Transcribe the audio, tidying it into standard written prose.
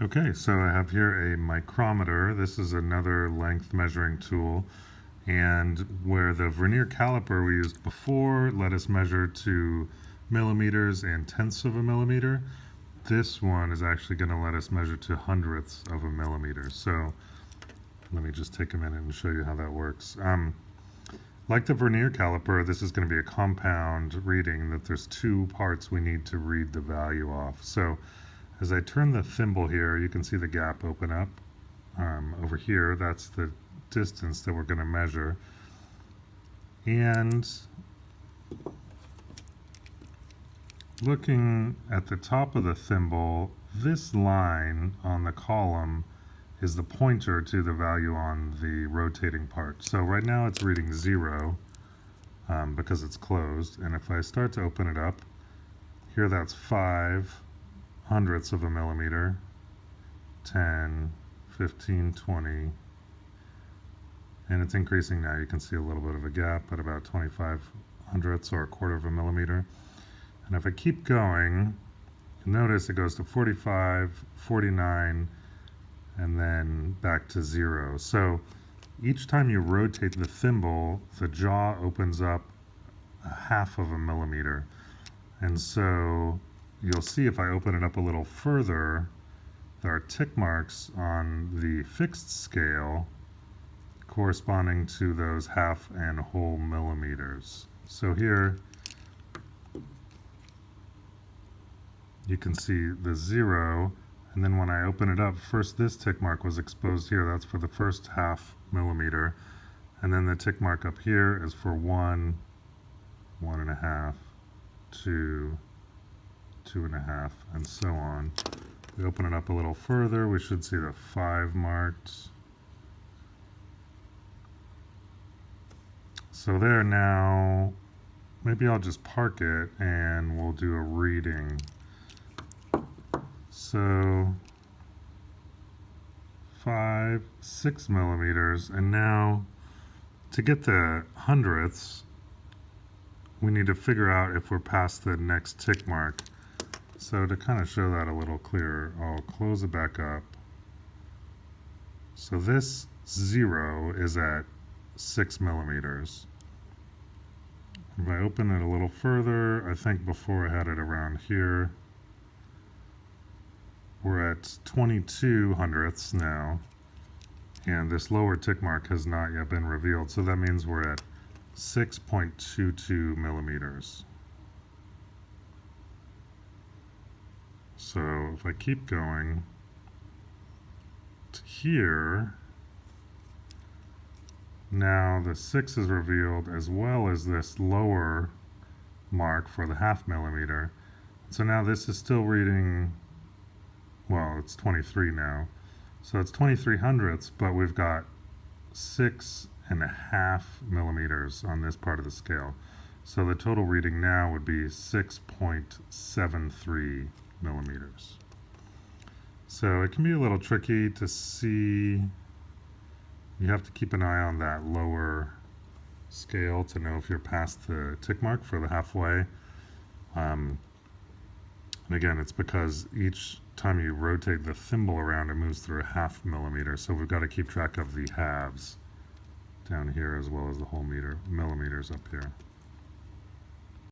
Okay, so I have here a micrometer. This is another length measuring tool. And where the vernier caliper we used before let us measure to millimeters and tenths of a millimeter, this one is actually going to let us measure to hundredths of a millimeter. So let me just take a minute and show you how that works. Like the vernier caliper, this is going to be a compound reading that there's two parts we need to read the value off. So as I turn the thimble here, you can see the gap open up. Over here, that's the distance that we're going to measure. And looking at the top of the thimble, this line on the column is the pointer to the value on the rotating part. So right now it's reading 0 because it's closed. And if I start to open it up, here that's 5 hundredths of a millimeter, 10, 15, 20, and it's increasing now. You can see a little bit of a gap at about 25 hundredths or a quarter of a millimeter. And if I keep going, you'll notice it goes to 45, 49, and then back to 0. So each time you rotate the thimble, the jaw opens up a half of a millimeter. And so you'll see if I open it up a little further, there are tick marks on the fixed scale corresponding to those half and whole millimeters. So here you can see the 0, and then when I open it up, first this tick mark was exposed here. That's for the first half millimeter, and then the tick mark up here is for 1, 1.5, 2, 2.5, and so on. We open it up a little further, we should see the 5 marked. So there now, maybe I'll just park it and we'll do a reading. So 5, 6 millimeters, and now to get the hundredths, we need to figure out if we're past the next tick mark. So to kind of show that a little clearer, I'll close it back up. So this 0 is at 6 millimeters. If I open it a little further, I think before I had it around here, we're at 22 hundredths now, and this lower tick mark has not yet been revealed, so that means we're at 6.22 millimeters. So if I keep going to here, now the 6 is revealed as well as this lower mark for the half millimeter. So now this is still reading, well, it's 23 now. So it's 23 hundredths, but we've got 6.5 millimeters on this part of the scale. So the total reading now would be 6.73 millimeters. So it can be a little tricky to see. You have to keep an eye on that lower scale to know if you're past the tick mark for the halfway. And again, it's because each time you rotate the thimble around, it moves through a half millimeter. So we've got to keep track of the halves down here as well as the whole millimeters up here.